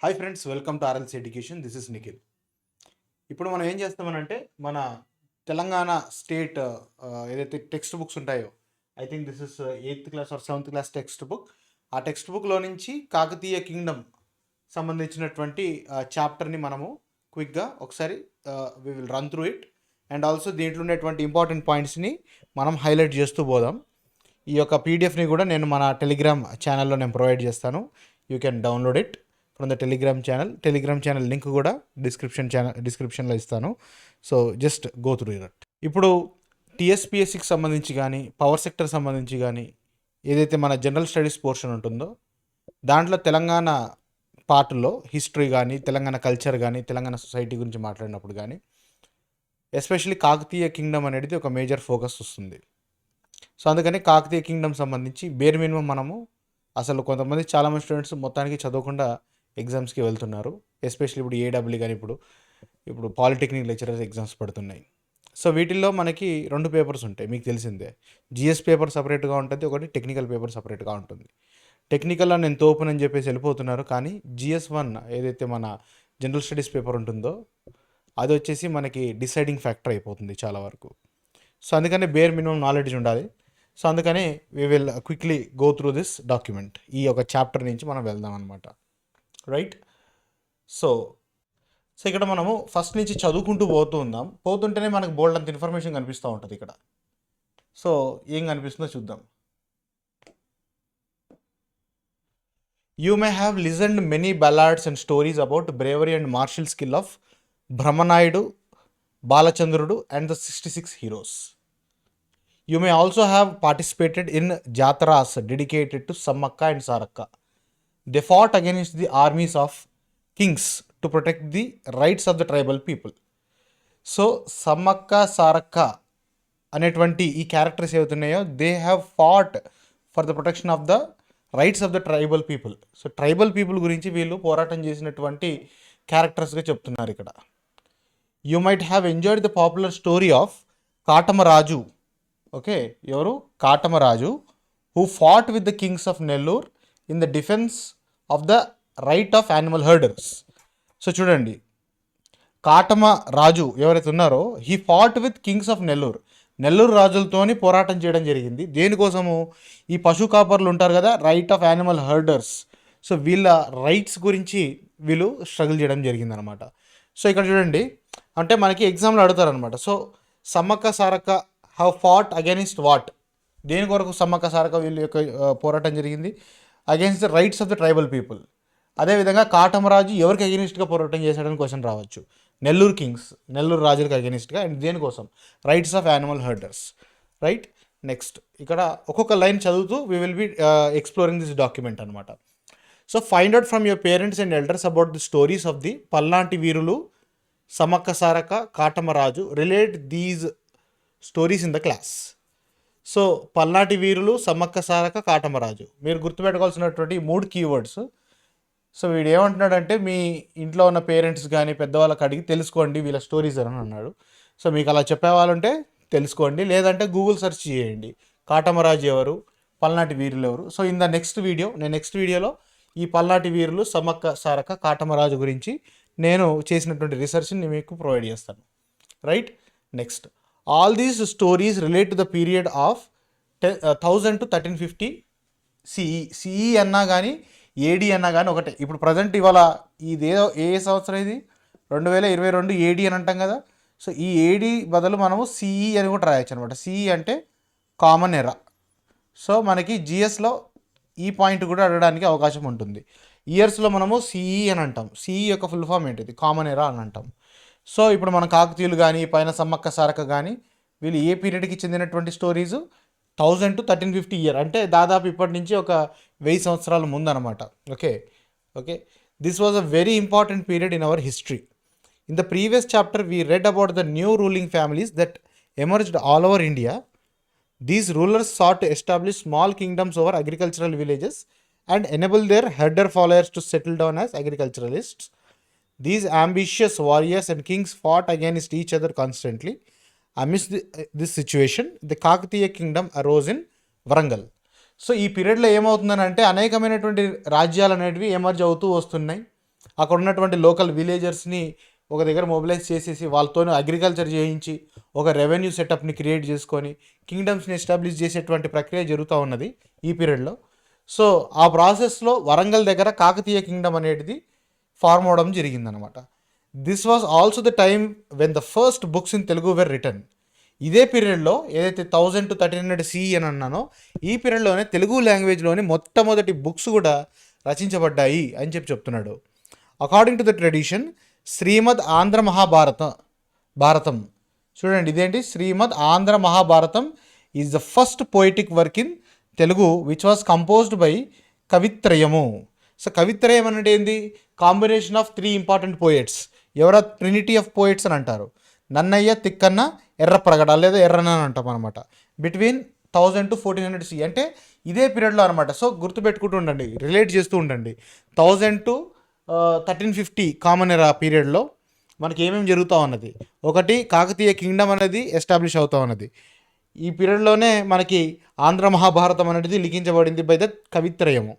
Hi friends, welcome to RLC Education. This is Nikhil. ఇప్పుడు మనం ఏం చేస్తామనంటే మన తెలంగాణ స్టేట్ ఏదైతే టెక్స్ట్ బుక్స్ ఉంటాయో, I think this is 8th class or 7th class text book. ఆ టెక్స్ట్ బుక్లో నుంచి కాకతీయ కింగ్డమ్ సంబంధించినటువంటి చాప్టర్ని మనము క్విక్గా ఒకసారి we will run through it. And also దీంట్లో ఉండేటువంటి ఇంపార్టెంట్ పాయింట్స్ని మనం హైలైట్ చేస్తూ పోదాం. ఈ యొక్క పీడిఎఫ్ని కూడా నేను మన టెలిగ్రామ్ ఛానల్లో నేను ప్రొవైడ్ చేస్తాను. You can download it from the Telegram channel link కూడా డిస్క్రిప్షన్లో ఇస్తాను. So just go through it. ఇప్పుడు టీఎస్పీఎస్సికి సంబంధించి కానీ పవర్ సెక్టర్ సంబంధించి కానీ ఏదైతే మన జనరల్ స్టడీస్ పోర్షన్ ఉంటుందో దాంట్లో తెలంగాణ పార్ట్లో హిస్టరీ కానీ తెలంగాణ కల్చర్ కానీ తెలంగాణ సొసైటీ గురించి మాట్లాడినప్పుడు కానీ ఎస్పెషల్లీ కాకతీయ కింగ్డమ్ అనేది ఒక మేజర్ ఫోకస్ వస్తుంది. సో అందుకని కాకతీయ కింగ్డమ్ సంబంధించి బేర్ మినిమం మనము అసలు కొంతమంది చాలామంది స్టూడెంట్స్ మొత్తానికి చదవకుండా ఎగ్జామ్స్కి వెళ్తున్నారు. ఎస్పెషల్లీ ఇప్పుడు ఏడబ్ల్యూ కానీ ఇప్పుడు పాలిటెక్నిక్ లెక్చరర్స్ ఎగ్జామ్స్ పడుతున్నాయి. సో వీటిల్లో మనకి 2 పేపర్స్ ఉంటాయి, మీకు తెలిసిందే. జిఎస్ పేపర్ సపరేట్గా ఉంటుంది, ఒకటి టెక్నికల్ పేపర్ సపరేట్గా ఉంటుంది. టెక్నికల్లో నేను తోపునని చెప్పేసి వెళ్ళిపోతున్నారు, కానీ GS1 ఏదైతే మన జనరల్ స్టడీస్ పేపర్ ఉంటుందో అది వచ్చేసి మనకి డిసైడింగ్ ఫ్యాక్టర్ అయిపోతుంది చాలా వరకు. సో అందుకని బేర్ మినిమం నాలెడ్జ్ ఉండాలి. సో అందుకని we will quickly go through this document. ఈ ఒక చాప్టర్ నుంచి మనం వెళ్దాం అనమాట, రైట్? సో ఇక్కడ మనము ఫస్ట్ నుంచి చదువుకుంటూ పోతుంటేనే మనకు బోల్డ్ అంత ఇన్ఫర్మేషన్ కనిపిస్తూ ఉంటుంది ఇక్కడ. సో ఏం కనిపిస్తుందో చూద్దాం. You may have listened many ballads and stories about bravery and martial skill of Brahmanayudu, Balachandrudu and the 66 heroes. You may also have participated in jatras dedicated to Samakka and Sarakka. They fought against the armies of kings to protect the rights of the tribal people. So Sammakka Sarakka అనేటువంటి ఈ characters ఏవైతున్నాయో they have fought for the protection of the rights of the tribal people. So tribal people గురించి వీళ్ళు పోరాటం చేసినటువంటి క్యారెక్టర్స్గా చెప్తున్నారు ఇక్కడ. You might have enjoyed the popular story of Katamaraju. Okay, ఎవరు? Katamaraju, who fought with the kings of Nellore in the defence of the right of animal herders. So చూడండి, కాటమ రాజు ఎవరైతే ఉన్నారో he fought with Kings of Nellore రాజులతోని పోరాటం చేయడం జరిగింది. దేనికోసము? ఈ పశు కాపర్లు ఉంటారు కదా, right of animal herders. So వీళ్ళ రైట్స్ గురించి వీళ్ళు స్ట్రగుల్ చేయడం జరిగిందనమాట. సో ఇక్కడ చూడండి, అంటే మనకి ఎగ్జామ్లో అడుగుతారనమాట. So Sammakka Sarakka have fought against what? దేని కొరకు సమ్మక్క సారక్క వీళ్ళ యొక్క పోరాటం జరిగింది? Against the rights of the tribal people. అదేవిధంగా కాటమరాజు ఎవరికి అగెనిస్ట్గా పోరాటం చేశాడని క్వశ్చన్ రావచ్చు. నెల్లూరు రాజులకు అగెనిస్ట్గా. అండ్ దేనికోసం? Rights of animal herders, right? Next ఇక్కడ ఒక్కొక్క లైన్ చదువుతూ we will be exploring this document అనమాట. So find out from your parents and elders about the stories of the Palnati Veerulu, Sammakka Sarakka, Katamaraju. Relate these stories in the class. So Palnati Veerulu, Sammakka Sarakka, Katamaraju, మీరు గుర్తుపెట్టుకోవాల్సినటువంటి 3 keywords. So వీడు ఏమంటున్నాడంటే మీ ఇంట్లో ఉన్న parents కానీ పెద్దవాళ్ళకి అడిగి తెలుసుకోండి వీళ్ళ స్టోరీస్ అని అన్నాడు. సో మీకు అలా చెప్పేవాళ్ళంటే తెలుసుకోండి, లేదంటే గూగుల్ సెర్చ్ చేయండి కాటమరాజు ఎవరు, పల్నాటి వీరులు ఎవరు. సో ఇన్ ద నెక్స్ట్ వీడియోలో ఈ పల్నాటి వీరులు, సమ్మక్క సారక్క, కాటమరాజు గురించి నేను చేసినటువంటి రీసెర్చ్ని మీకు ప్రొవైడ్ చేస్తాను, right? Next, all these stories relate to the period of 1000 to 1350 CE అన్నా కానీ ఏడి అన్నా కానీ ఒకటే. ఇప్పుడు ప్రజెంట్ ఇవాళ ఇదేదో ఏ సంవత్సరం ఇది? 2022 ఏడి అని అంటాం కదా. సో ఈ ఏడి బదులు మనము సిఈ అని కూడా రాయొచ్చు అనమాట. సిఈ అంటే కామన్ ఎరా. సో మనకి జిఎస్లో ఈ పాయింట్ కూడా అడగడానికి అవకాశం ఉంటుంది. ఇయర్స్లో మనము సిఈ అని అంటాం. సిఈ యొక్క ఫుల్ ఫామ్ ఏంటిది? కామన్ ఎరా అని అంటాం. సో ఇప్పుడు మన కాకతీయులు కానీ పైన సమ్మక్క సారక్క కానీ వీళ్ళు ఏ పీరియడ్కి చెందినటువంటి స్టోరీస్? 1000 to 1350 ఇయర్, అంటే దాదాపు ఇప్పటి నుంచి ఒక 1000 సంవత్సరాల ముందు అనమాట. Okay, this was a very important period in our history. In the previous chapter we read about the new ruling families that emerged all over India. These rulers sought to establish small kingdoms over agricultural villages and enable their herder followers to settle down as agriculturalists. These ambitious warriors and kings fought against each other constantly. Amidst this situation, the Kakatiya kingdom arose in Varangal. So ఈ పీరియడ్లో ఏమవుతుందని అంటే అనేకమైనటువంటి రాజ్యాలు అనేటివి emerge అవుతూ వస్తున్నాయి. అక్కడ ఉన్నటువంటి లోకల్ విలేజర్స్ని ఒక దగ్గర మొబిలైజ్ చేసేసి వాళ్ళతో అగ్రికల్చర్ చేయించి ఒక రెవెన్యూ సెటప్ని క్రియేట్ చేసుకొని కింగ్డమ్స్ని ఎస్టాబ్లిష్ చేసేటువంటి ప్రక్రియ జరుగుతూ ఉన్నది ఈ పీరియడ్లో. సో ఆ ప్రాసెస్లో వరంగల్ దగ్గర కాకతీయ కింగ్డమ్ అనేది ఫార్మ్ అవడం జరిగిందనమాట. This was also the time when the first books in Telugu where return. ఇదే పీరియడ్లో ఏదైతే 1000 to 1300 CE అని అన్నానో ఈ పీరియడ్లోనే తెలుగు లాంగ్వేజ్లోని మొట్టమొదటి బుక్స్ కూడా రచించబడ్డాయి అని చెప్తున్నాడు. According to the tradition Srimad Andhra Bharatam చూడండి, ఇదేంటి Srimad Andhra Mahabharatam is the first poetic work in Telugu which was composed by Kavitrayamu. So Kavitrayam అంటే ఏంది? Combination of 3 important poets. ఎవరా? ట్రినిటీ ఆఫ్ పోయెట్స్ అని అంటారు. నన్నయ్య, తిక్కన్న, ఎర్రప్రగడ లేదా ఎర్రన్న అని అంటాం అనమాట. బిట్వీన్ 1000 to 1400 CE అంటే ఇదే పీరియడ్లో అనమాట. సో గుర్తుపెట్టుకుంటూ ఉండండి, రిలేట్ చేస్తూ ఉండండి. 1000 to 1350 కామన్ ఎరా పీరియడ్లో మనకి ఏమేమి జరుగుతూ ఉన్నది? ఒకటి, కాకతీయ కింగ్డమ్ అనేది ఎస్టాబ్లిష్ అవుతూ ఉన్నది. ఈ పీరియడ్లోనే మనకి ఆంధ్ర మహాభారతం అనేది లిఖించబడింది by the Kavitrayamu.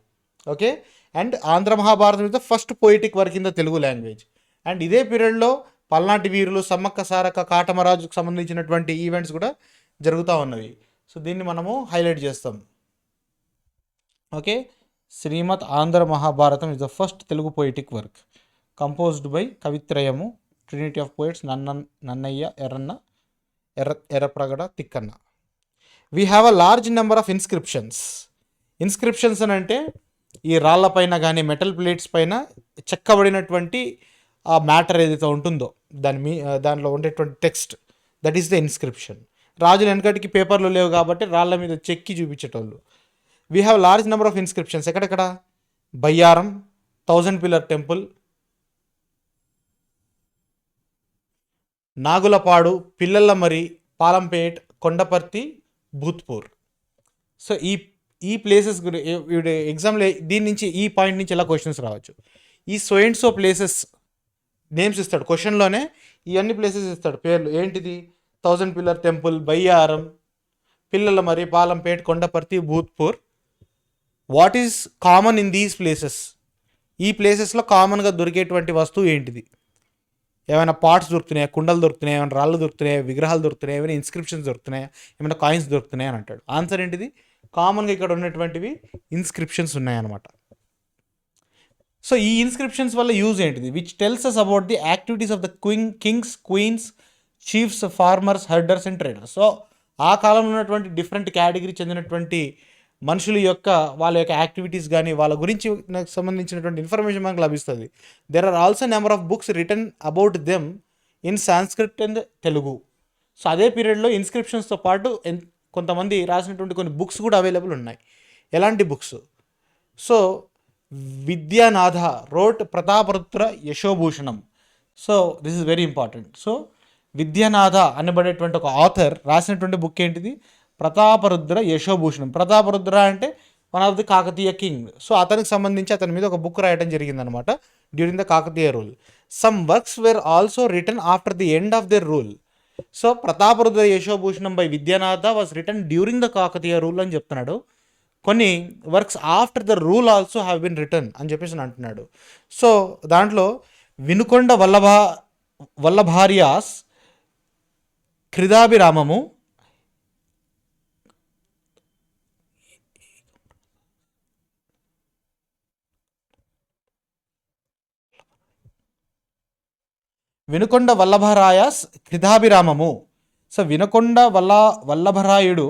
Okay, and Andhra Mahabharatam is the first poetic work in the Telugu language. And ఇదే పీరియడ్లో పల్నాటి వీరులు, సమ్మక్క సారక్క, కాటమరాజుకు సంబంధించినటువంటి ఈవెంట్స్ కూడా జరుగుతూ ఉన్నవి. సో దీన్ని మనము హైలైట్ చేస్తాం. Okay, Srimad Andhra Mahabharatam is the first Telugu poetic work composed by Kavitrayamu, trinity of poets Nannaya, Errapragada, Tikkana. We have a large number of inscriptions. Inscriptions అని అంటే ఈ రాళ్ళపైన కానీ మెటల్ ప్లేట్స్ పైన చెక్కబడినటువంటి ఆ మ్యాటర్ ఏదైతే ఉంటుందో దానిలో ఉండేటువంటి text, that is the inscription. రాజులు వెనకటికి పేపర్లు లేవు కాబట్టి రాళ్ళ మీద చెక్కి చూపించేటోళ్ళు. We have large number of inscriptions. ఎక్కడెక్కడ? Bayyaram, 1000 pillar temple, Nagulapadu, Pillalamarri, Palampet, Kondaparthi, Bhoothpur. So ఈ ప్లేసెస్ ఎగ్జామ్లో దీని నుంచి ఈ పాయింట్ నుంచి ఎలా క్వశ్చన్స్ రావచ్చు. ఈ సో ప్లేసెస్ నేమ్స్ ఇస్తాడు క్వశ్చన్లోనే, ఇవన్నీ ప్లేసెస్ ఇస్తాడు పేర్లు. ఏంటిది? 1000 pillar temple, Bayyaram, Pillalamarri, Palampet, Kondaparthi, Bhoothpur. What is common in these places? ఈ ప్లేసెస్లో కామన్గా దొరికేటువంటి వస్తువు ఏంటిది? ఏమైనా పార్ట్స్ దొరుకుతున్నాయా, కుండలు దొరుకుతున్నాయి, ఏమైనా రాళ్ళు దొరుకుతున్నాయా, విగ్రహాలు దొరుకుతున్నాయి, ఏమైనా ఇన్స్క్రిప్షన్స్ దొరుకుతున్నాయా, ఏమైనా కాయిన్స్ దొరుకుతున్నాయి అని అంటాడు. ఆన్సర్ ఏంటిది? కామన్గా ఇక్కడ ఉన్నటువంటివి ఇన్స్క్రిప్షన్స్ ఉన్నాయన్నమాట. సో ఈ ఇన్స్క్రిప్షన్స్ వల్ల యూజ్ ఏంటిది? Which tells us about the activities of the kings, queens, chiefs, farmers, herders and traders. So ఆ కాలంలో ఉన్నటువంటి డిఫరెంట్ కేటగిరీ చెందినటువంటి మనుషుల యొక్క వాళ్ళ యొక్క యాక్టివిటీస్ కానీ వాళ్ళ గురించి నాకు సంబంధించినటువంటి ఇన్ఫర్మేషన్ మనకు లభిస్తుంది. There are also number of books written about them in Sanskrit and Telugu. So అదే పీరియడ్లో ఇన్స్క్రిప్షన్స్తో పాటు కొంతమంది రాసినటువంటి కొన్ని బుక్స్ కూడా అవైలబుల్ ఉన్నాయి. ఎలాంటి books? So Vidyanatha wrote Prataparudra Yashobhushanam. So this is very important. So Vidyanatha అనబడేటువంటి ఒక ఆథర్ రాసినటువంటి బుక్ ఏంటిది? ప్రతాపరుద్ర యశోభూషణం. ప్రతాపరుద్ర అంటే one of the Kakatiya king. So అతనికి సంబంధించి అతని మీద ఒక బుక్ రాయడం జరిగిందనమాట during the Kakatiya rule. Some works were also written after the end of their rule. So Prataparudra Yashobhushanam by Vidyanatha was written during the Kakatiya rule అని చెప్తున్నాడు. కొన్ని works after the rule also have been written అని చెప్పేసి అంటున్నాడు. సో దాంట్లో Vinukonda Vallabharaya's Kridabhiramamu, Vinukonda Vallabharaya's Kridabhiramamu. So Vinukonda Vallabharayudu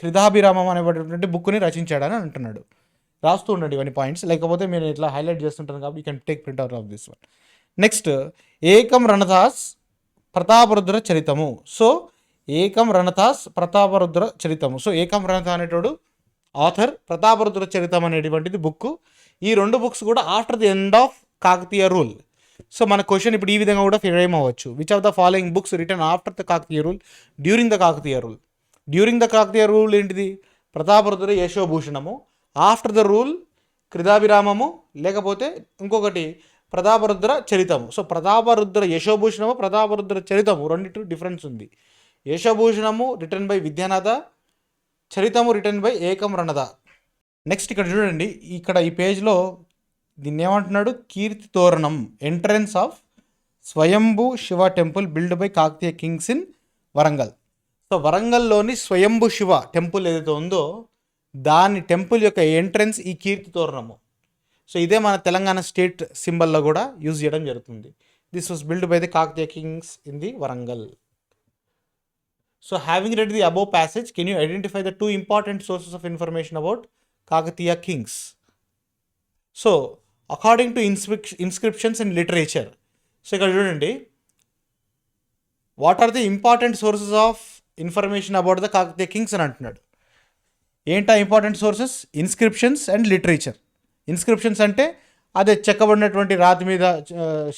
క్రిదాభిరామం అనేటువంటి బుక్ని రచించాడని అంటున్నాడు. రాస్తూ ఉండండి ఇవన్నీ పాయింట్స్, లేకపోతే మీరు ఇట్లా హైలైట్ చేస్తుంటాను కాబట్టి you can take print out of this one. Next, ఏకం రణదాస్ ప్రతాపరుద్ర చరితము. సో ఏకం రణదాస్ ప్రతాపరుద్ర చరితము. సో ఏకం రణత అనేటోడు ఆథర్, ప్రతాపరుద్ర చరితం అనేటువంటిది బుక్. ఈ రెండు బుక్స్ కూడా after the end of Kakatiya rule. So మన క్వశ్చన్ ఇప్పుడు ఈ విధంగా కూడా ఫ్రేమ్ అవ్వచ్చు. Which of the following books return after the Kakatiya rule during the Kakatiya rule? During the Kakatiya rule ఏంటిది? ప్రతాపరుద్ర యశోభూషణము. ఆఫ్టర్ ద రూల్ క్రిదాభిరామము, లేకపోతే ఇంకొకటి ప్రతాపరుద్ర చరితము. సో ప్రతాపరుద్ర యశోభూషణము, ప్రతాపరుద్ర చరితము రెండింటి డిఫరెన్స్ ఉంది. యశోభూషణము రిటర్న్ బై విద్యానాథ, చరితము రిటర్న్ బై ఏకం రణద. నెక్స్ట్ ఇక్కడ చూడండి, ఇక్కడ ఈ పేజ్లో దీన్ని ఏమంటున్నాడు? కీర్తి తోరణం, entrance of Swayambhu Shiva temple built by Kakatiya kings in Warangal. So వరంగల్లోని స్వయంభూ శివ టెంపుల్ ఏదైతే ఉందో దాని టెంపుల్ యొక్క ఎంట్రన్స్ ఈ కీర్తి తోరణము. సో ఇదే మన తెలంగాణ స్టేట్ సింబల్లో కూడా యూజ్ చేయడం జరుగుతుంది. This was build by the Kakatiya kings in the Warangal. So having read the above passage, can you identify the 2 important sources of information about Kakatiya kings? So according to inscriptions and literature. So ఇక్కడ చూడండి, what are the important sources of information about the Kakatiya kings అని అంటున్నాడు. ఏంటా important sources? Inscriptions and literature. Inscriptions అంటే అదే చెక్కబడినటువంటి రాతి మీద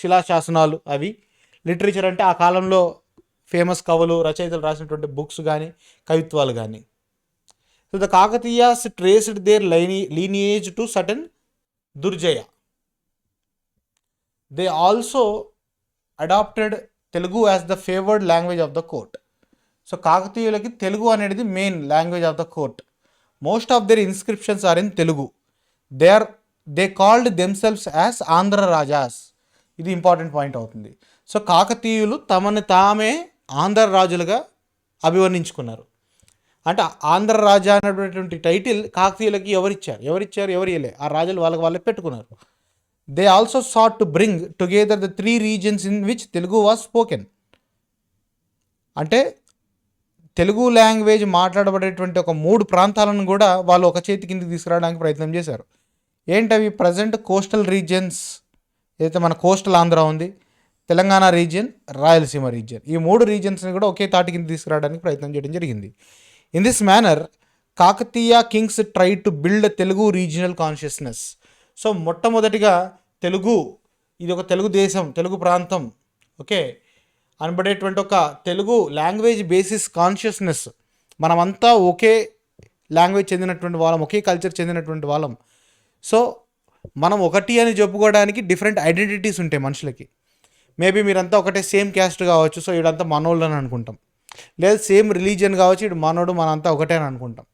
శిలాశాసనాలు అవి. లిటరేచర్ అంటే ఆ కాలంలో ఫేమస్ కవులు రచయితలు రాసినటువంటి బుక్స్ కానీ కవిత్వాలు కానీ. So the Kakatiyas traced their lineage to certain Durjaya. They also adopted Telugu as the favoured language of the court. So కాకతీయులకి తెలుగు అనేది main language of the court. Most of their inscriptions are in Telugu. They called themselves as Andhra Rajas. ఇది important point అవుతుంది. So కాకతీయులు తమని తామే ఆంధ్ర రాజులుగా అభివర్ణించుకున్నారు. అంటే ఆంధ్ర రాజా అనేటువంటి టైటిల్ కాకతీయులకి ఎవరు ఇవ్వలే, ఆ రాజులు వాళ్ళే పెట్టుకున్నారు. They also sought to bring together the 3 regions in which Telugu was spoken. అంటే తెలుగు లాంగ్వేజ్ మాట్లాడబడేటువంటి ఒక 3 ప్రాంతాలను కూడా వాళ్ళు ఒక చేతి కిందకి తీసుకురావడానికి ప్రయత్నం చేశారు. ఏంటవి? ప్రజెంట్ కోస్టల్ రీజియన్స్ ఏదైతే మన కోస్టల్ ఆంధ్ర ఉంది, తెలంగాణ రీజియన్, రాయలసీమ రీజియన్, ఈ 3 రీజియన్స్ని కూడా ఒకే తాటి కింద తీసుకురావడానికి ప్రయత్నం చేయడం జరిగింది. In this manner Kakatiya Kings try to build Telugu regional consciousness. So మొట్టమొదటిగా తెలుగు, ఇది ఒక తెలుగు దేశం, తెలుగు ప్రాంతం, ఓకే అనబడేటువంటి ఒక తెలుగు లాంగ్వేజ్ బేసిస్ కాన్షియస్నెస్, మనమంతా ఒకే లాంగ్వేజ్ చెందినటువంటి వాళ్ళం, ఒకే కల్చర్ చెందినటువంటి వాళ్ళం. సో మనం ఒకటి అని చెప్పుకోవడానికి డిఫరెంట్ ఐడెంటిటీస్ ఉంటాయి మనుషులకి. మేబీ మీరంతా ఒకటే సేమ్ క్యాస్ట్ కావచ్చు, సో వీడంతా మనోళ్ళు అని అనుకుంటాం. లేదా సేమ్ రిలీజియన్ కావచ్చు, వీడు మనోడు మనంతా ఒకటే అని అనుకుంటాం.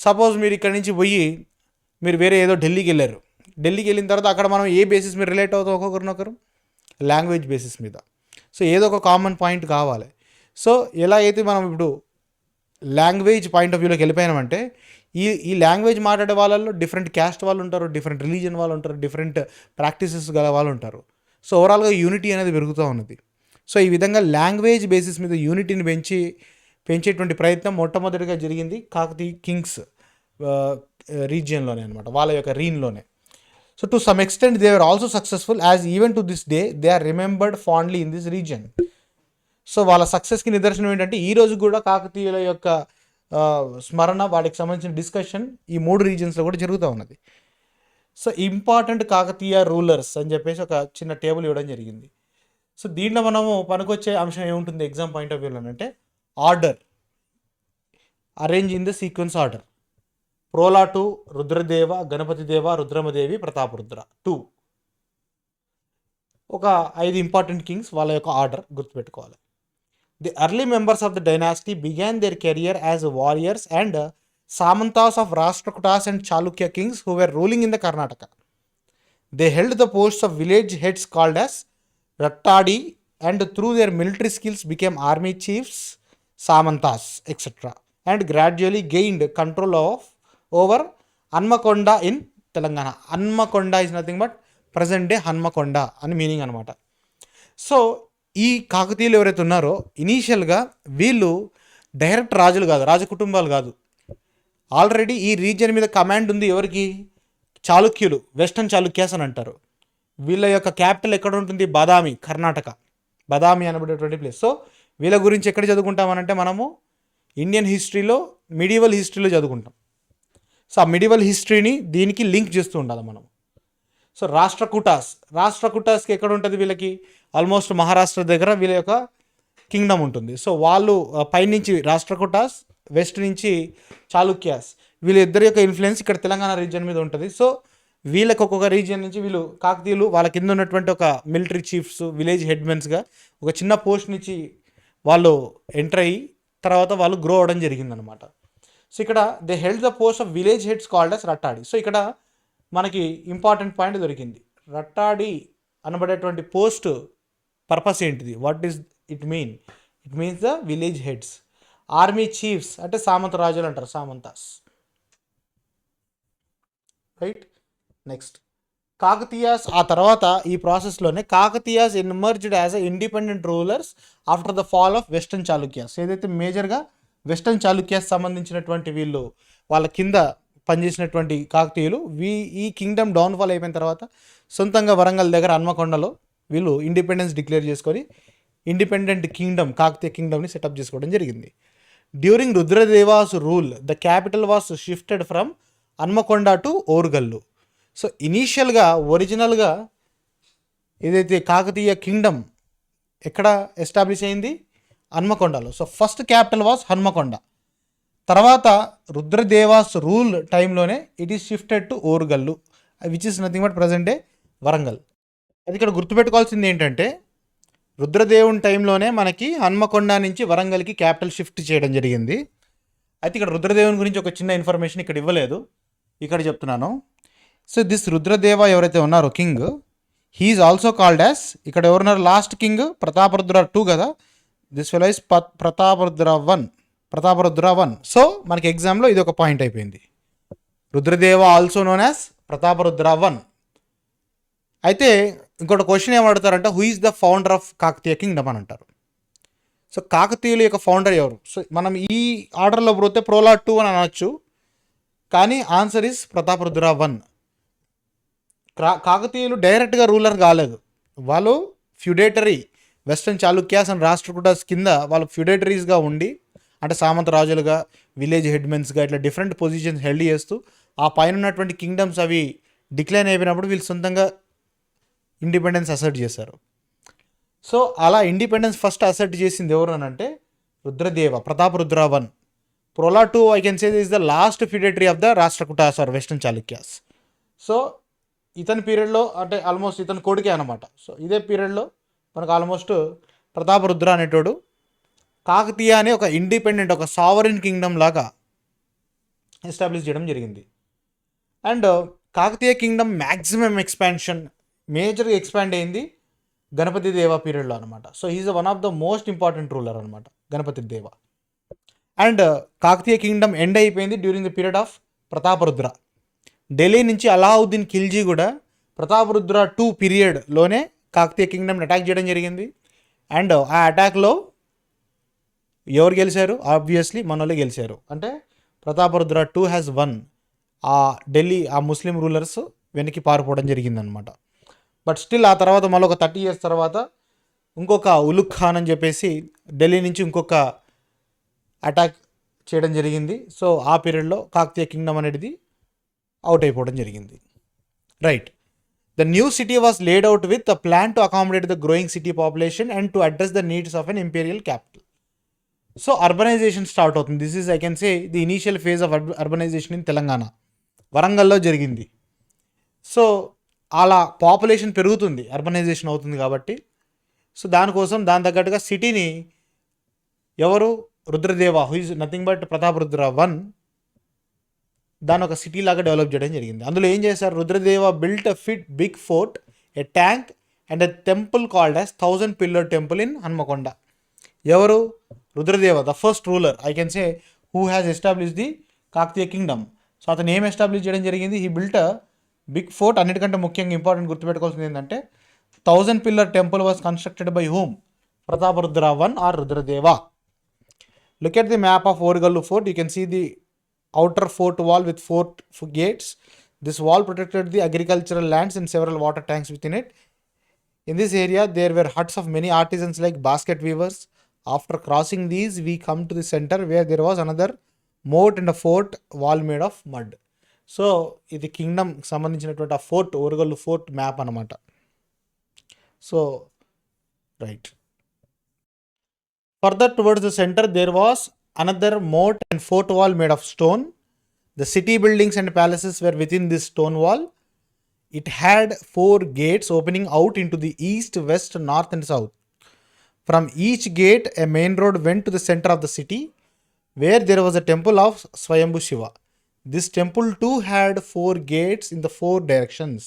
సపోజ్ మీరు ఇక్కడి నుంచి పోయి మీరు వేరే ఏదో ఢిల్లీకి వెళ్ళారు. ఢిల్లీకి వెళ్ళిన తర్వాత అక్కడ మనం ఏ బేసిస్ మీద రిలేట్ అవుతాం ఒక్కొక్కరినొకరు? లాంగ్వేజ్ బేసిస్ మీద. సో ఏదో ఒక కామన్ పాయింట్ కావాలి. సో ఎలా అయితే మనం ఇప్పుడు లాంగ్వేజ్ పాయింట్ ఆఫ్ వ్యూలోకి వెళ్ళిపోయినామంటే ఈ లాంగ్వేజ్ మాట్లాడే వాళ్ళల్లో డిఫరెంట్ క్యాస్ట్ వాళ్ళు ఉంటారు, డిఫరెంట్ రిలీజియన్ వాళ్ళు ఉంటారు, డిఫరెంట్ ప్రాక్టీసెస్ గల వాళ్ళు ఉంటారు. సో ఓవరాల్గా యూనిటీ అనేది పెరుగుతూ ఉన్నది. సో ఈ విధంగా లాంగ్వేజ్ బేసిస్ మీద యూనిటీని పెంచేటువంటి ప్రయత్నం మొట్టమొదటిగా జరిగింది కాకతీయ కింగ్స్ రీజియన్లోనే అనమాట, వాళ్ళ యొక్క రీన్లోనే. So to some extent they are also successful as even to this day they are remembered fondly in this region. So వాళ్ళ సక్సెస్కి నిదర్శనం ఏంటంటే ఈ రోజు కూడా కాకతీయుల యొక్క స్మరణ, వాటికి సంబంధించిన డిస్కషన్ ఈ 3 రీజియన్స్లో కూడా జరుగుతూ ఉన్నది. సో ఇంపార్టెంట్ కాకతీయ రూలర్స్ అని చెప్పేసి ఒక చిన్న టేబుల్ ఇవ్వడం జరిగింది. సో దీంట్లో మనము పనికొచ్చే అంశం ఏముంటుంది ఎగ్జామ్ పాయింట్ ఆఫ్ వ్యూలో అంటే order, arrange in the sequence order. Prola 2, Rudradeva, Ganapati Deva, Rudramadevi, Prataparudra 2. ఒక 5 ఇంపార్టెంట్ కింగ్స్, వాళ్ళ యొక్క ఆర్డర్ గుర్తుపెట్టుకోవాలి. The early members of the dynasty began their career as warriors and Samantas of Rashtrakutas and Chalukya kings who were ruling in the Karnataka. They held the posts of village heads called as Rattadi and through their military skills became army chiefs, Samantas etcetera, and gradually gained control of over Hanamkonda in Telangana. Hanamkonda is nothing but present day Hanamkonda అని meaning అనమాట. So ఈ కాకతీయులు ఎవరైతే ఉన్నారో ఇనీషియల్గా వీళ్ళు direct రాజులు కాదు, రాజకుటుంబాలు కాదు. ఆల్రెడీ ఈ రీజియన్ మీద కమాండ్ ఉంది ఎవరికి? చాళుక్యులు, వెస్టర్న్ చాళుక్యాస్ అని అంటారు. వీళ్ళ యొక్క క్యాపిటల్ ఎక్కడ ఉంటుంది? బాదామి, కర్ణాటక. బాదామి అనబడేటువంటి ప్లేస్. సో వీళ్ళ గురించి ఎక్కడ చదువుకుంటామనంటే మనము ఇండియన్ హిస్టరీలో, మిడివల్ హిస్టరీలో చదువుకుంటాం. సో ఆ మిడివల్ హిస్టరీని దీనికి లింక్ చేస్తూ ఉండాలి మనం. సో రాష్ట్రకూటాస్కి ఎక్కడ ఉంటుంది? వీళ్ళకి ఆల్మోస్ట్ మహారాష్ట్ర దగ్గర వీళ్ళ యొక్క కింగ్డమ్ ఉంటుంది. సో వాళ్ళు పైనుంచి రాష్ట్రకూటాస్, వెస్ట్ నుంచి చాళుక్యాస్, వీళ్ళిద్దరి యొక్క ఇన్ఫ్లుయెన్స్ ఇక్కడ తెలంగాణ రీజియన్ మీద ఉంటుంది. సో వీళ్ళకి ఒక్కొక్క రీజియన్ నుంచి వీళ్ళు కాకతీయులు వాళ్ళ కింద ఉన్నటువంటి ఒక మిలిటరీ చీఫ్స్, విలేజ్ హెడ్మెన్స్గా ఒక చిన్న పోస్ట్ నుంచి వాళ్ళు ఎంటర్ అయ్యి తర్వాత వాళ్ళు గ్రో అవ్వడం జరిగిందనమాట. సో ఇక్కడ they held the post of village heads called as Rattadi. So ఇక్కడ మనకి ఇంపార్టెంట్ పాయింట్ దొరికింది. రట్టాడి అనబడేటువంటి పోస్ట్ పర్పస్ ఏంటిది, what is it mean? It means the village heads. Army chiefs అంటే సామంత రాజులు అంటారు, సామంతాస్. రైట్. నెక్స్ట్ కాకతీయాస్. ఆ తర్వాత ఈ ప్రాసెస్లోనే Kakatiyas emerged as a independent rulers after the fall of western Chalukyas. ఏదైతే మేజర్గా వెస్టర్న్ చాళుక్యాస్ సంబంధించినటువంటి వీళ్ళు వాళ్ళ కింద పనిచేసినటువంటి కాకతీయులు ఈ కింగ్డమ్ డౌన్ఫాల్ అయిపోయిన తర్వాత సొంతంగా వరంగల్ దగ్గర హన్మకొండలో వీళ్ళు ఇండిపెండెన్స్ డిక్లేర్ చేసుకొని ఇండిపెండెంట్ కింగ్డమ్ కాకతీయ కింగ్డమ్ని సెటప్ చేసుకోవడం జరిగింది. During Rudradeva's rule the capital was shifted from Hanamkonda to Orugallu. So ఇనీషియల్గా ఒరిజినల్గా ఏదైతే కాకతీయ కింగ్డమ్ ఎక్కడ ఎస్టాబ్లిష్ అయింది, హన్మకొండలో. So first capital was Hanamkonda. తర్వాత రుద్రదేవాస్ రూల్ టైంలోనే it is shifted to Orugallu, which is nothing but present day Warangal. అది ఇక్కడ గుర్తుపెట్టుకోవాల్సింది ఏంటంటే రుద్రదేవుని టైంలోనే మనకి హన్మకొండ నుంచి వరంగల్కి క్యాపిటల్ షిఫ్ట్ చేయడం జరిగింది. అయితే ఇక్కడ రుద్రదేవుని గురించి ఒక చిన్న ఇన్ఫర్మేషన్ ఇక్కడ ఇవ్వలేదు, ఇక్కడ చెప్తున్నాను. సో దిస్ రుద్రదేవ ఎవరైతే ఉన్నారో king, he is also called as, ఇక్కడ ఎవరున్నారు లాస్ట్ కింగ్ ప్రతాపరుద్ర 2 కదా, this fellow is Prataparudra 1. So మనకి ఎగ్జామ్లో ఇది ఒక పాయింట్ అయిపోయింది, Rudradeva also known as Prataparudra 1. అయితే ఇంకోటి క్వశ్చన్ ఏమడుతారంటే who is the founder of Kakatiya kingdom అని అంటారు. సో కాకతీయుల యొక్క ఫౌండర్ ఎవరు? సో మనం ఈ ఆర్డర్లో పోతే ప్రోలాట్ 2 అని అనొచ్చు, కానీ ఆన్సర్ ఈజ్ ప్రతాపరుద్ర 1. కాకతీయులు డైరెక్ట్గా రూలర్ కాలేదు, వాళ్ళు ఫ్యూడేటరీ వెస్టర్న్ చాళుక్యాస్ అండ్ రాష్ట్రకూటాస్ కింద వాళ్ళు ఫ్యూడేటరీస్గా ఉండి, అంటే సామంత రాజులుగా, విలేజ్ హెడ్మెన్స్గా ఇట్లా డిఫరెంట్ పొజిషన్స్ హెల్డ్ చేస్తూ ఆ పైన ఉన్నటువంటి కింగ్డమ్స్ అవి డిక్లైన్ అయిపోయినప్పుడు వీళ్ళు సొంతంగా ఇండిపెండెన్స్ అసర్ట్ చేశారు. సో అలా ఇండిపెండెన్స్ ఫస్ట్ అసర్ట్ చేసింది ఎవరు అని అంటే Rudradeva, Prataparudra 1. Prola 2 I can say is the last feudatory of the Rashtrakutas or western Chalukyas. So ఇతని పీరియడ్లో అంటే ఆల్మోస్ట్ ఇతని కొడుకే అనమాట. సో ఇదే పీరియడ్లో మనకు ఆల్మోస్ట్ ప్రతాపరుద్ర అనేటోడు కాకతీయ అనే ఒక ఇండిపెండెంట్ ఒక సావరిన్ కింగ్డమ్ లాగా ఎస్టాబ్లిష్ చేయడం జరిగింది. And Kakatiya kingdom maximum expansion మేజర్గా ఎక్స్పాండ్ అయింది గణపతి దేవ పీరియడ్లో అనమాట. So is one of the most important ruler అనమాట Ganapati Deva. And Kakatiya kingdom end అయిపోయింది during the period of Prataparudra. Delhi నుంచి అలావుద్దీన్ ఖిల్జీ కూడా ప్రతాపరుద్ర 2 పీరియడ్లోనే కాకతీయ కింగ్డమ్ని అటాక్ చేయడం జరిగింది. అండ్ ఆ అటాక్లో ఎవరు గెలిచారు? ఆబ్వియస్లీ మన వాళ్ళు గెలిచారు. అంటే ప్రతాపరుద్ర 2 హ్యాస్ వన్. ఆ ఢిల్లీ ఆ ముస్లిం రూలర్స్ వెనక్కి పారిపోవడం జరిగిందనమాట. బట్ స్టిల్ ఆ తర్వాత మళ్ళీ ఒక 30 years తర్వాత ఇంకొక ఉలుగ్ ఖాన్ అని చెప్పేసి ఢిల్లీ నుంచి ఇంకొక అటాక్ చేయడం జరిగింది. సో ఆ పీరియడ్లో కాకతీయ కింగ్డమ్ అనేది అవుట్ అయిపోవడం జరిగింది. Right. The new city was laid out with a plan to accommodate the growing city population and to address the needs of an imperial capital. So urbanisation start అవుతుంది. This is I can say the initial phase of urbanisation in Telangana. వరంగల్లో జరిగింది. So అలా population పెరుగుతుంది, urbanisation అవుతుంది కాబట్టి. So దానికోసం దాని తగ్గట్టుగా సిటీని ఎవరు? Rudradeva, who is nothing but Prataparudra 1, దాని ఒక సిటీ లాగా డెవలప్ చేయడం జరిగింది. అందులో ఏం చేశారు? Rudradeva built a big fort, a tank and a temple called as 1000 Pillar temple in Hanamkonda. ఎవరు? Rudradeva, the first ruler I can say who has establish the Kakatiya kingdom. So అతను ఏం ఎస్టాబ్లిష్ చేయడం జరిగింది? He built a big fort. అన్నిటికంటే ముఖ్యంగా important గుర్తుపెట్టుకోవాల్సింది ఏంటంటే 1000 Pillar temple was constructed by whom? Prataparudra 1 or Rudradeva. Look at the map of Orugallu Fort. You can see the outer fort wall with 4 gates. This wall protected the agricultural lands and several water tanks within it. In this area, there were huts of many artisans like basket weavers. After crossing these, we come to the center where there was another moat and a fort wall made of mud. So, ఇది Kingdom సంబంధించినటువంటి ఆ fort, Orugallu fort map అనమాట. So right. Further towards the center, there was another moat and fort wall made of stone. The city buildings and palaces were within this stone wall. It had 4 gates opening out into the east, west, north and south. From each gate, a main road went to the center of the city, where there was a temple of Swayambhu Shiva. This temple too had 4 gates in the 4 directions.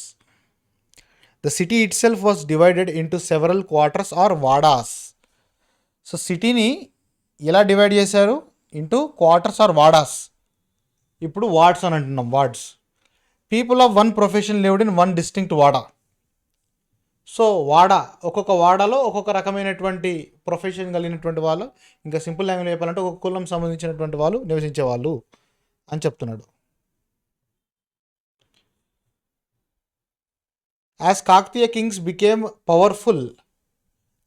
The city itself was divided into several quarters or vadas. So సిటీని ఎలా divide చేశారు? Into quarters or vadas. ఇప్పుడు wards అని అంటున్నాం, wards. People of one profession lived in one distinct vada. So vada, ఒక్కొక్క వాడాలో ఒక్కొక్క రకమైనటువంటి ప్రొఫెషన్ కలిగినటువంటి వాళ్ళు, ఇంకా సింపుల్ లాంగ్వేజ్ చెప్పాలంటే ఒక్కొక్క కులం సంబంధించినటువంటి వాళ్ళు నివసించేవాళ్ళు అని చెప్తున్నాడు. As Kakatiya kings became powerful,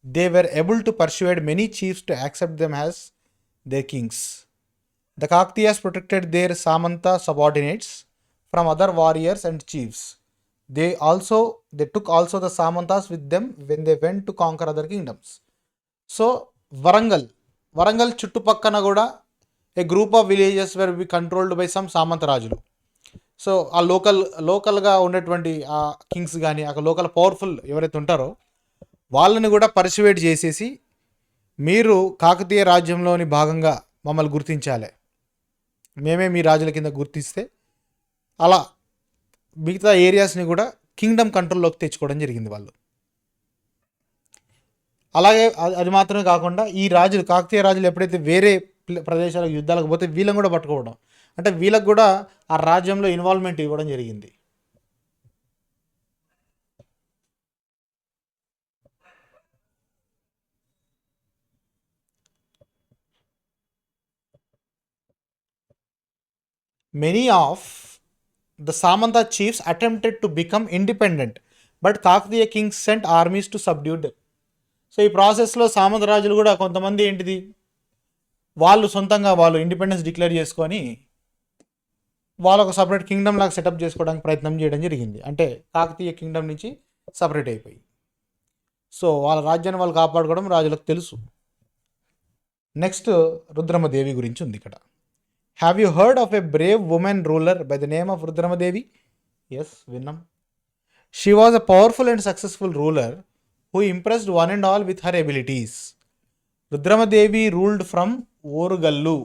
they were able to persuade many chiefs to accept them as their kings. The Kakatiyas protected their Samanta subordinates from other warriors and chiefs. They took also the Samantas with them when they went to conquer other kingdoms. So Warangal చుట్టుపక్కన కూడా a group of villages were be controlled by some సామంత రాజులు. So ఆ లోకల్గా ఉన్నటువంటి ఆ Kings కానీ ఆ లోకల్ పవర్ఫుల్ ఎవరైతే ఉంటారో వాళ్ళని కూడా పర్సువేట్ చేసేసి, మీరు కాకతీయ రాజ్యంలోని భాగంగా మమ్మల్ని గుర్తించాలి, మేమే మీ రాజుల కింద గుర్తిస్తే, అలా మిగతా ఏరియాస్ని కూడా కింగ్డమ్ కంట్రోల్లోకి తెచ్చుకోవడం జరిగింది వాళ్ళు. అలాగే అది మాత్రమే కాకుండా ఈ రాజులు, కాకతీయ రాజులు ఎప్పుడైతే వేరే ప్రదేశాలకు యుద్ధాలకు పోతే వీళ్ళని కూడా పట్టుకోవడం, అంటే వీళ్ళకు కూడా ఆ రాజ్యంలో ఇన్వాల్వ్మెంట్ ఇవ్వడం జరిగింది. Many of the Samanta chiefs attempted to become independent, but Kakatiya kings sent armies to subdue them. So ఈ ప్రాసెస్లో సామంత రాజులు కూడా కొంతమంది ఏంటిది, వాళ్ళు సొంతంగా వాళ్ళు ఇండిపెండెన్స్ డిక్లేర్ చేసుకొని వాళ్ళు ఒక సపరేట్ కింగ్డమ్ లాగా సెటప్ చేసుకోవడానికి ప్రయత్నం చేయడం జరిగింది. అంటే కాకతీయ కింగ్డమ్ నుంచి సపరేట్ అయిపోయి, సో వాళ్ళ రాజ్యాన్ని వాళ్ళు కాపాడుకోవడం రాజులకు తెలుసు. నెక్స్ట్ రుద్రమదేవి గురించి ఉంది ఇక్కడ. Have you heard of a brave woman ruler by the name of Rudramadevi? Yes, విన్నాం. She was a powerful and successful ruler who impressed one and all with her abilities. Rudramadevi ruled from Orugallu,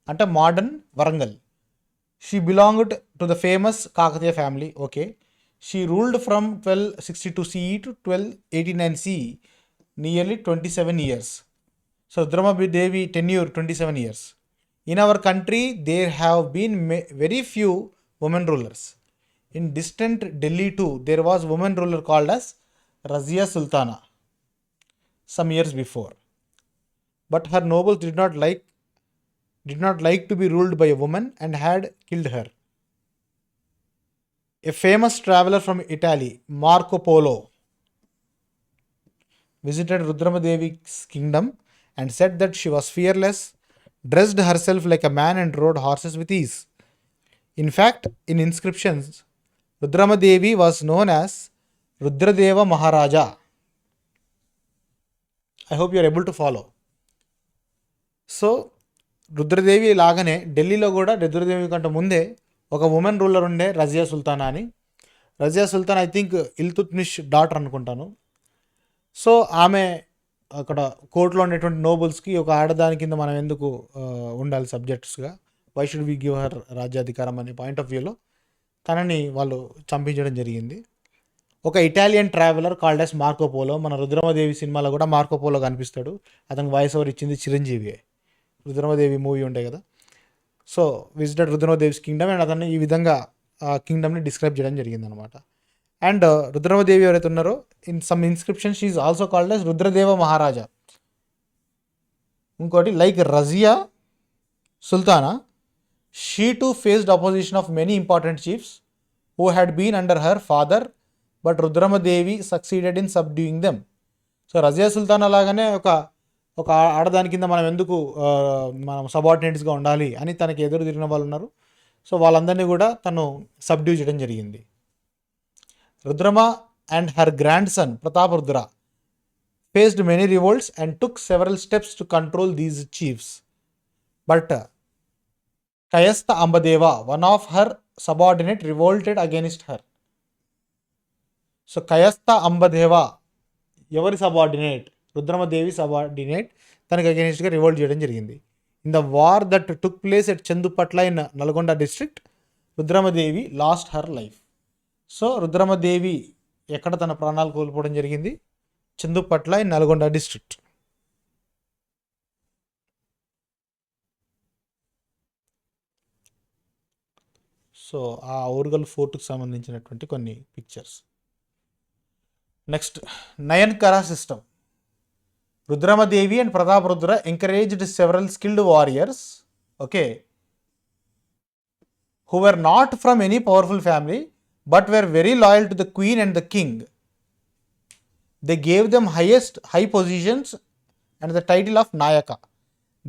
అంటే modern Warangal. She belonged to the famous Kakatiya family. Okay. She ruled from 1262 CE to 1289 CE, nearly 27 years. So Rudramadevi tenure 27 years. In our country, there have been very few women rulers. In distant Delhi too, there was woman ruler called as Razia Sultana some years before, but her nobles did not like to be ruled by a woman and had killed her. A famous traveler from Italy, Marco Polo, visited Rudramadevi's kingdom and said that she was fearless, dressed herself like a man and rode horses with ease. In fact, in inscriptions, Rudramadevi was known as Rudradeva Maharaja. I hope you are able to follow. So Rudradevi లాగానే ఢిల్లీలో కూడా రుద్రదేవి కంటే ముందే ఒక women ruler ఉండే, రజియా సుల్తానా అని. రజియా సుల్తాన్ I think Iltutmish daughter అనుకుంటాను. So ఆమె అక్కడ కోర్టులో ఉండేటువంటి నోబుల్స్కి ఒక ఆడదాని కింద మనం ఎందుకు ఉండాలి సబ్జెక్ట్స్గా, why should we give her రాజ్యాధికారం అనే పాయింట్ ఆఫ్ వ్యూలో తనని వాళ్ళు చంపించడం జరిగింది. ఒక Italian traveller called as Marco Polo, మన రుద్రమదేవి సినిమాలో కూడా మార్కో పోలో కనిపిస్తాడు. అతనికి వాయిస్ ఓవర్ ఇచ్చింది చిరంజీవి. రుద్రమదేవి మూవీ ఉండే కదా. సో విజిటెడ్ రుద్రమదేవిస్ కింగ్డమ్ అండ్ అతన్ని ఈ విధంగా ఆ కింగ్డమ్ని డిస్క్రైబ్ చేయడం జరిగింది అనమాట. అండ్ రుద్రమదేవి ఎవరైతే ఉన్నారో, in some inscription she is also called as Rudradeva Maharaja. ఇంకోటి like Razia Sultana, she too faced opposition of many important chiefs who had been under her father, but Rudramadevi succeeded in subduing them. So Razia Sultan అలాగానే ఒక ఆడదాని కింద మనం ఎందుకు మనం సబార్డినేట్స్గా ఉండాలి అని తనకి ఎదురు తిరిగిన వాళ్ళు ఉన్నారు. సో వాళ్ళందరినీ కూడా తను సబ్డ్యూ చేయడం జరిగింది. Rudrama and her grandson Pratap Rudra faced many revolts and took several steps to control these chiefs, but Kayastha Ambadeva, one of her subordinate, revolted against her. So Kayastha Ambadeva ఎవరి సబార్డినేట్? రుద్రమదేవి సబార్డినేట్ తనకు అగేనిస్ట్గా రివోల్ట్ చేయడం జరిగింది. In the war that took place at Chandupatla in Nalgonda district, Rudramadevi lost her life. So Rudramadevi ఎక్కడ తన ప్రాణాలు కోల్పోవడం జరిగింది? Chandupatla in Nalgonda district. So ఆ ఓరుగల్ ఫోర్ట్కి సంబంధించినటువంటి కొన్ని pictures. Next, Nayankara system. Rudramadevi and Prataparudra encouraged several skilled warriors, okay, who were not from any powerful family but were very loyal to the queen and the king. They gave them high positions and the title of Nayaka.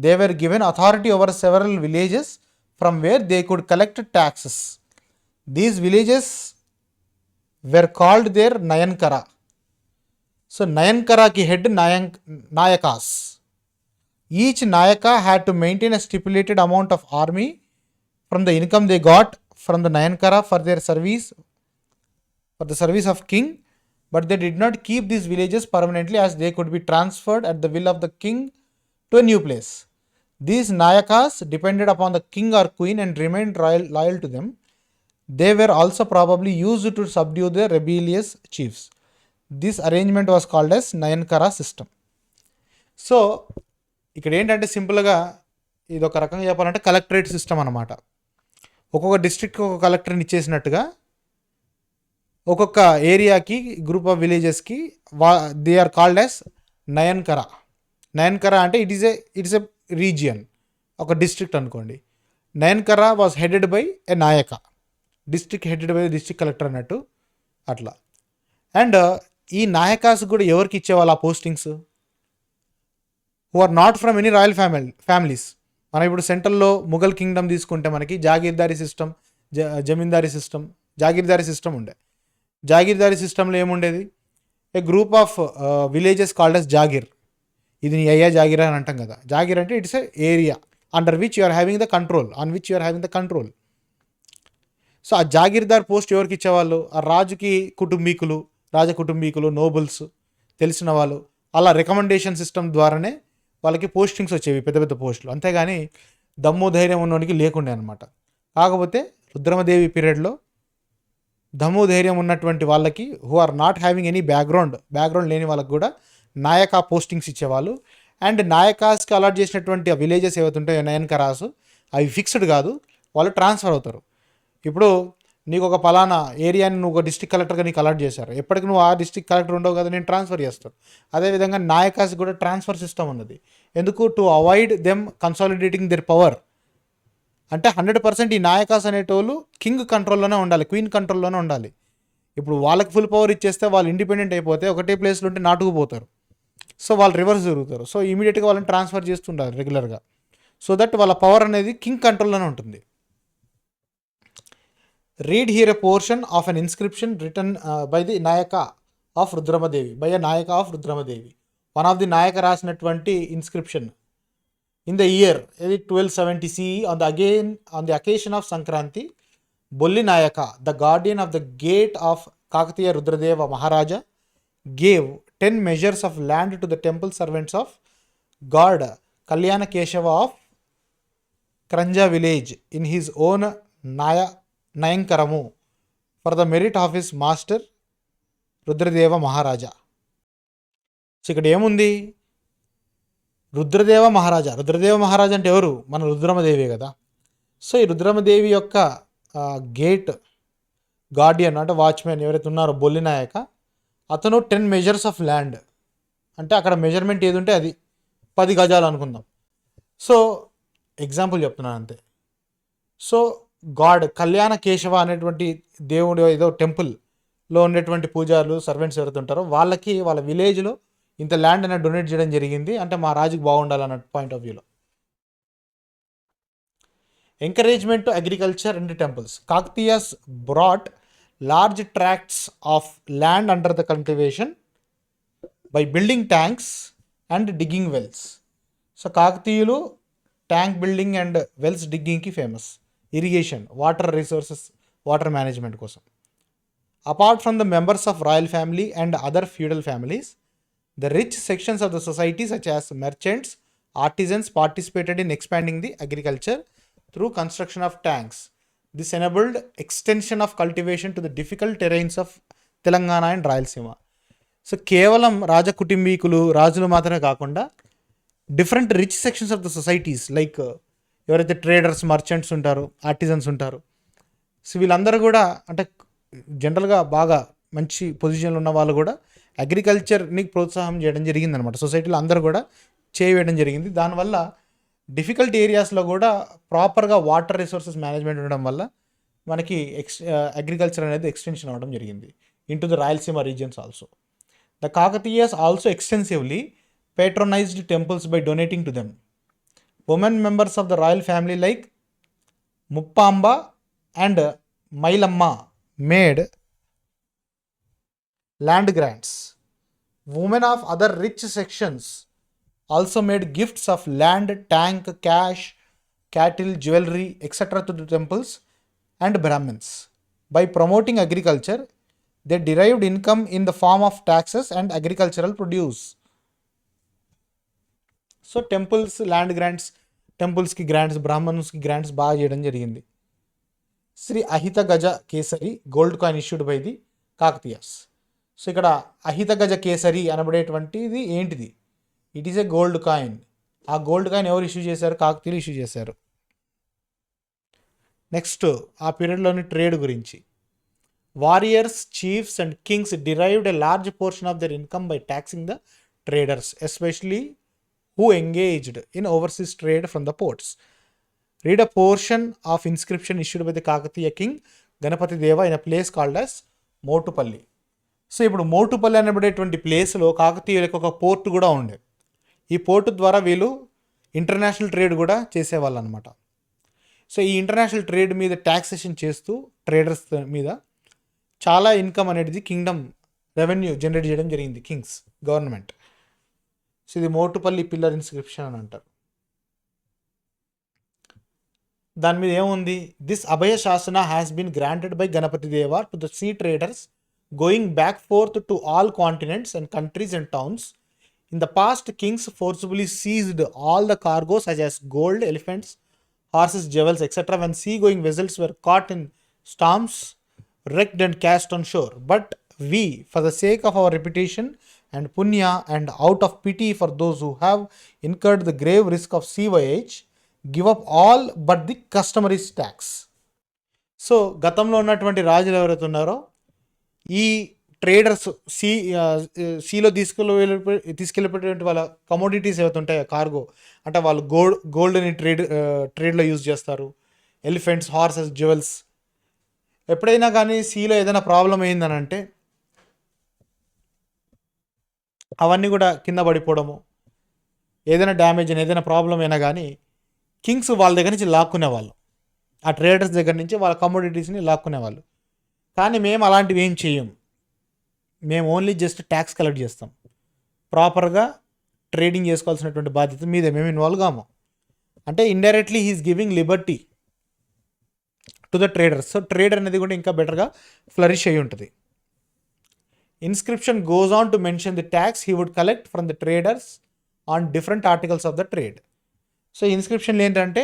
They were given authority over several villages from where they could collect taxes. These villages were called their Nayankara. So Nayankara ki head Nayakas. Each Nayaka had to maintain a stipulated amount of army from the income they got from the Nayankara for the service of king, but they did not keep these villages permanently as they could be transferred at the will of the king to a new place. These Nayakas depended upon the king or queen and remained loyal to them. They were also probably used to subdue the rebellious chiefs. This arrangement was called as Nayankara system. So ఇక్కడ ఏంటంటే సింపుల్గా ఇది ఒక రకంగా చెప్పాలంటే collectorate system అన్నమాట. ఒక్కొక్క డిస్ట్రిక్ట్కి ఒక కలెక్టర్ని ఇచ్చేసినట్టుగా ఒక్కొక్క ఏరియాకి గ్రూప్ ఆఫ్ విలేజెస్కి they are called as Nayankara. Nayankara అంటే ఇట్ ఈస్ ఎ రీజియన్, ఒక డిస్ట్రిక్ట్ అనుకోండి. Nayankara was headed by a Nayaka. District headed by district collector అన్నట్టు అట్లా. అండ్ ఈ నాయకాస్ కూడా ఎవరికి ఇచ్చేవాళ్ళు ఆ postings? Who are not from any royal families. మనం ఇప్పుడు సెంట్రల్లో ముఘల్ కింగ్డమ్ తీసుకుంటే మనకి jagirdari system, zamindari system, jagirdari system ఉండే. జాగీర్దారీ సిస్టంలో ఏముండేది? A group of villages called as jagir. ఇది నీ అయ్యా జాగీర్ అని అంటాం కదా. జాగీర్ అంటే it's a area under which you are having the control, on which you are having the control. So ఆ జాగీర్దార్ పోస్ట్ ఎవరికి ఇచ్చేవాళ్ళు? ఆ రాజుకి కుటుంబీకులు, రాజకుటుంబీకులు, నోబుల్స్, తెలిసిన వాళ్ళు, అలా రికమెండేషన్ సిస్టమ్ ద్వారానే వాళ్ళకి పోస్టింగ్స్ వచ్చేవి, పెద్ద పెద్ద పోస్టులు. అంతేగాని దమ్ము ధైర్యం ఉన్నోనికి లేకుండే అనమాట. కాకపోతే రుద్రమదేవి పీరియడ్లో దమ్ము ధైర్యం ఉన్నటువంటి వాళ్ళకి, who are not having any background లేని వాళ్ళకి కూడా నాయకా పోస్టింగ్స్ ఇచ్చేవాళ్ళు. అండ్ నాయకాస్కి అలాట్ చేసినటువంటి ఆ విలేజెస్ ఏవైతే ఉంటాయో నయన్కరాస్, అవి ఫిక్స్డ్ కాదు, వాళ్ళు ట్రాన్స్ఫర్ అవుతారు. ఇప్పుడు నీకు ఒక పలానా ఏరియాని నువ్వు ఒక డిస్ట్రిక్ట్ కలెక్టర్గా నీకు అలాట్ చేశారు, ఎప్పటికి నువ్వు ఆ డిస్ట్రిక్ట్ కలెక్టర్ ఉండవు కదా, నేను ట్రాన్స్ఫర్ చేస్తాను. అదేవిధంగా నాయకాస్ కూడా ట్రాన్స్ఫర్ సిస్టమ్ ఉన్నది. ఎందుకు? To avoid them consolidating there power. అంటే 100% ఈ నాయకాస్ అనేటోళ్ళు కింగ్ కంట్రోల్లోనే ఉండాలి, క్వీన్ కంట్రోల్లోనే ఉండాలి. ఇప్పుడు వాళ్ళకి ఫుల్ పవర్ ఇచ్చేస్తే వాళ్ళు ఇండిపెండెంట్ అయిపోతే ఒకటే ప్లేస్లో ఉంటే నాటుకుపోతారు. సో వాళ్ళు రివర్స్ జరుగుతారు. సో ఇమీడియట్గా వాళ్ళని ట్రాన్స్ఫర్ చేస్తుండాలి రెగ్యులర్గా, సో దట్ వాళ్ళ పవర్ అనేది కింగ్ కంట్రోల్లోనే ఉంటుంది. Read here a portion of an inscription written by the Nayaka of Rudramadevi, by a Nayaka of Rudramadevi. One of the Nayaka రాసినటువంటి inscription. In the year 1270 CE, on the occasion of Sankranti, Bolli Nayaka, the guardian of the gate of Kakatiya Rudradeva Maharaja, gave 10 measures of land to the temple servants of God Kalyana Keshava of Kranja village in his own నయంకరము for the merit of his master Rudradeva Maharaja. So ఇక్కడ ఏముంది? రుద్రదేవ మహారాజా. రుద్రదేవ మహారాజా అంటే ఎవరు? మన రుద్రమదేవి కదా. So ఈ రుద్రమదేవి యొక్క gate Guardian అంటే వాచ్మెన్ ఎవరైతే ఉన్నారో బొల్లినాయక, అతను 10 measures ఆఫ్ ల్యాండ్, అంటే అక్కడ మెజర్మెంట్ ఏది ఉంటే అది 10 గజాలు అనుకుందాం. సో ఎగ్జాంపుల్ చెప్తున్నాను అంతే. సో గాడ్ కళ్యాణ కేశవ అనేటువంటి దేవుడు ఏదో టెంపుల్లో ఉండేటువంటి పూజారులు, సర్వెంట్స్ ఎవరైతే ఉంటారో వాళ్ళకి వాళ్ళ విలేజ్లో ఇంత ల్యాండ్ అనేది డొనేట్ చేయడం జరిగింది, అంటే మా రాజుకి బాగుండాలన్న పాయింట్ ఆఫ్ వ్యూలో. Encouragement to agriculture and temples. Kakatiyas brought large tracts of land under the cultivation by building tanks and digging wells. So కాకతీయులు ట్యాంక్ బిల్డింగ్ అండ్ వెల్స్ డిగ్గింగ్కి famous. Irrigation, water resources, water management కోసం. Apart from the members of royal family and other feudal families, the rich sections of the society such as merchants Artisans participated in expanding the agriculture through construction of tanks. This enabled extension of cultivation to the difficult terrains of Telangana and Rayalaseema. So కేవలం రాజకుటుంబీకులు రాజులు మాత్రమే కాకుండా different rich sections of the societies like ఎవరైతే traders merchants ఉంటారో artisans ఉంటారో so వీళ్ళందరూ కూడా అంటే జనరల్గా బాగా మంచి పొజిషన్లో ఉన్న వాళ్ళు కూడా అగ్రికల్చర్ని ప్రోత్సాహం చేయడం జరిగిందనమాట. సొసైటీలో అందరూ కూడా చేయవేయడం జరిగింది. దానివల్ల డిఫికల్ట్ ఏరియాస్లో కూడా ప్రాపర్గా వాటర్ రిసోర్సెస్ మేనేజ్మెంట్ ఉండడం వల్ల మనకి అగ్రికల్చర్ అనేది ఎక్స్టెన్షన్ అవ్వడం జరిగింది in to the Rayalaseema regions also. The Kakatiyas also extensively patronized temples by donating to them. Women members of the royal family like Muppamba and Mailamma made land grants. Women of other rich sections also made gifts of land, tank, cash, cattle, jewelry, etc. to the temples and Brahmins. By promoting agriculture, they derived income in the form of taxes and agricultural produce. So temples land grants, టెంపుల్స్కి grants, బ్రాహ్మణ్స్కి grants బాగా చేయడం జరిగింది. శ్రీ అహిత గజ kesari gold coin issued by the Kakatiyas. So ఇక్కడ అహిత గజ కేసరి అనబడేటువంటిది ఏంటిది? It is a gold coin. ఆ gold coin ఎవరు ఇష్యూ చేశారు? కాకతీయులు ఇష్యూ చేశారు. నెక్స్ట్ ఆ పీరియడ్లోని ట్రేడ్ గురించి. Warriors, chiefs and kings derived a large portion of their income by taxing the traders, especially who engaged in overseas trade from the ports. Read a portion of inscription issued by the Kakatiya king Ganapati Deva in a place called as Motupalli. So ఇప్పుడు మోటుపల్లి అనబడేటువంటి ప్లేస్లో కాకతీయులకు ఒక port కూడా ఉండే. ఈ port ద్వారా వీళ్ళు international trade కూడా చేసేవాళ్ళు అనమాట. సో ఈ ఇంటర్నేషనల్ ట్రేడ్ మీద ట్యాక్సేషన్ చేస్తూ ట్రేడర్స్ మీద చాలా ఇన్కమ్ అనేది కింగ్డమ్ రెవెన్యూ జనరేట్ చేయడం జరిగింది, కింగ్స్ గవర్నమెంట్. సో ఇది మోటుపల్లి పిల్లర్ ఇన్స్క్రిప్షన్ అని అంటారు. దాని మీద ఏముంది? This Abhaya Shasana has been granted by Ganapati Deva to the sea traders going back forth to all continents and countries and towns. In the past kings forcefully seized all the cargo such as gold, elephants, horses, jewels etcetera when sea going vessels were caught in storms, wrecked and cast on shore. But we, for the sake of our reputation and punya and out of pity for those who have incurred the grave risk of sea voyage, give up all but the customary tax. So గతంలో ఉన్నటువంటి రాజులు ఎవరైతే ఉన్నారో ఈ traders సీలో తీసుకెళ్ళిపోయేటువంటి వాళ్ళ commodities ఏవైతే ఉంటాయో cargo అంటే వాళ్ళు గోల్డ్ని ట్రేడ్లో యూజ్ చేస్తారు, ఎలిఫెంట్స్, హార్సెస్, జ్యువెల్స్. ఎప్పుడైనా కానీ సీలో ఏదైనా ప్రాబ్లం అయిందని అంటే అవన్నీ కూడా కింద పడిపోవడము, ఏదైనా డ్యామేజ్ అయినా ఏదైనా ప్రాబ్లం అయినా కానీ కింగ్స్ వాళ్ళ దగ్గర నుంచి లాక్కునేవాళ్ళు, ఆ ట్రేడర్స్ దగ్గర నుంచి వాళ్ళ కమోడిటీస్ని లాక్కునేవాళ్ళు. కానీ మేము అలాంటివి ఏం చేయం, మేము ఓన్లీ జస్ట్ ట్యాక్స్ కలెక్ట్ చేస్తాం, ప్రాపర్గా ట్రేడింగ్ చేసుకోవాల్సినటువంటి బాధ్యత మీదే, మేము ఇన్వాల్వ్ కాము. అంటే indirectly he is giving liberty to the traders. So trader అనేది కూడా ఇంకా బెటర్గా ఫ్లరిష్ అయి ఉంటుంది. Inscription goes on to mention the tax he would collect from the traders on different articles of the trade. So ఇన్స్క్రిప్షన్లు ఏంటంటే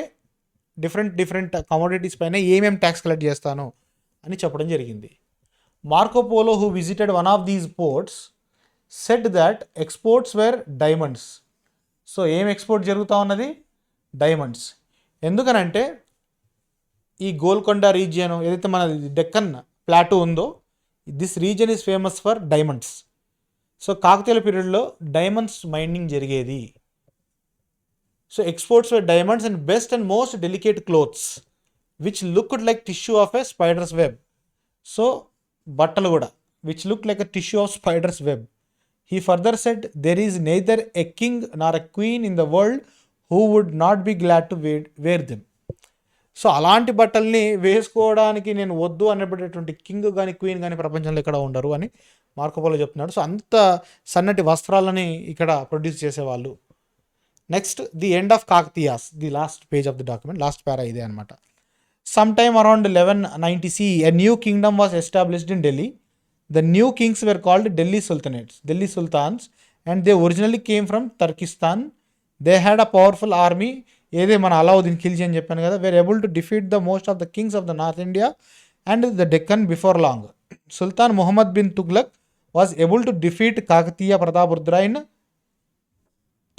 డిఫరెంట్ కమోడిటీస్ పైన ఏమేమి ట్యాక్స్ కలెక్ట్ చేస్తాను అని చెప్పడం జరిగింది. Marco Polo who visited one of these ports said that exports were diamonds. So ఏం export జరుగుతూ ఉన్నది? డైమండ్స్. ఎందుకనంటే ఈ గోల్కొండ రీజియన్ ఏదైతే మన డెక్కన్ ప్లాటూ ఉందో this region is famous for diamonds. So కాకతీయుల పీరియడ్లో డైమండ్స్ మైనింగ్ జరిగేది. So exports were diamonds and best and most delicate clothes which looked like tissue of a spider's web. So బట్టలు కూడా which look like a tissue of spiders web. He further said there is neither a king nor a queen in the world who would not be glad to wear them. So అలాంటి బట్టల్ని వేసుకోవడానికి నేను వద్దు అనేటటువంటి king కానీ queen కానీ ప్రపంచంలో ఎక్కడ ఉండరు అని మార్కోపోలో చెప్తున్నాడు. సో అంత సన్నటి వస్త్రాలని ఇక్కడ ప్రొడ్యూస్ చేసేవాళ్ళు. Next the end of Kakatiyas, the last page of the document, last para ఇదే అనమాట. Some time around 1190 CE, a new kingdom was established in Delhi. The new kings were called Delhi Sultanates, Delhi Sultans, and they originally came from Turkestan. They had a powerful army, ఏదే మన అలావుద్దీన్ ఖిల్జీ అని చెప్పాను కదా, were able to defeat the most of the kings of the north India and the Deccan before long. Sultan Muhammad bin Tughlaq was able to defeat Kakatiya Prataparudra in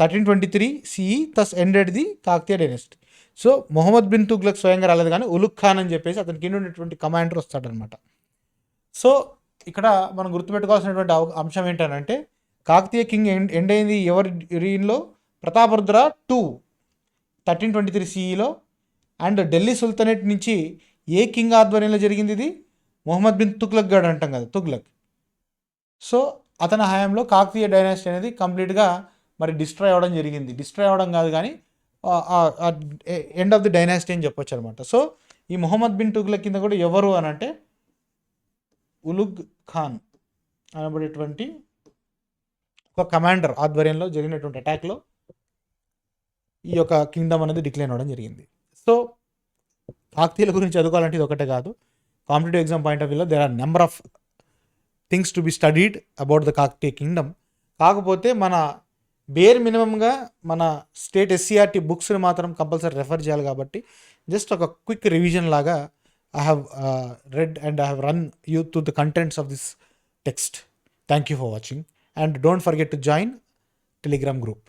1323 CE, thus ended the Kakatiya dynasty. So Mohammad bin Tughlaq స్వయంగా రాలేదు కానీ ఉలుగ్ ఖాన్ అని చెప్పేసి అతని కింద ఉన్నటువంటి కమాండర్ వస్తాడనమాట. సో ఇక్కడ మనం గుర్తుపెట్టుకోవాల్సినటువంటి అంశం ఏంటంటే కాకతీయ కింగ్ ఎండ్ అయింది ఎవరి రీన్లో, ప్రతాపరుద్ర 2 1323 CEలో. అండ్ ఢిల్లీ సుల్తనేట్ నుంచి ఏ కింగ్ ఆధ్వర్యంలో జరిగింది ఇది, మొహమ్మద్ బిన్ తుగ్లక్ గడ్ అంటాం కదా, తుగ్లక్. సో అతని హయాంలో కాకతీయ డైనాసిటీ అనేది కంప్లీట్గా మరి డిస్ట్రాయ్ అవ్వడం జరిగింది. డిస్ట్రాయ్ అవ్వడం కాదు కానీ ఎండ్ ఆఫ్ ది డైనాసిటీ అని చెప్పొచ్చు అనమాట. సో ఈ మొహమ్మద్ బిన్ తుగ్లక్ కింద కూడా ఎవరు అని అంటే ఉలుగ్ ఖాన్ అనబడేటువంటి ఒక కమాండర్ ఆధ్వర్యంలో జరిగినటువంటి అటాక్లో ఈ యొక్క కింగ్డమ్ అనేది డిక్లైన్ అవ్వడం జరిగింది. సో కాకతీయుల గురించి చదువుకోవాలంటే ఇది ఒకటే కాదు, కాంపిటేటివ్ ఎగ్జామ్ పాయింట్ ఆఫ్ వ్యూలో there are number of things to be studied about the Kakatiya kingdom. కాకపోతే మన బేర్ మినిమంగా మన స్టేట్ SCERT బుక్స్ని మాత్రం కంపల్సరీ రెఫర్ చేయాలి. కాబట్టి జస్ట్ ఒక క్విక్ రివిజన్ లాగా I have read and I have run you through the contents of this text. Thank you for watching and don't forget to join Telegram group.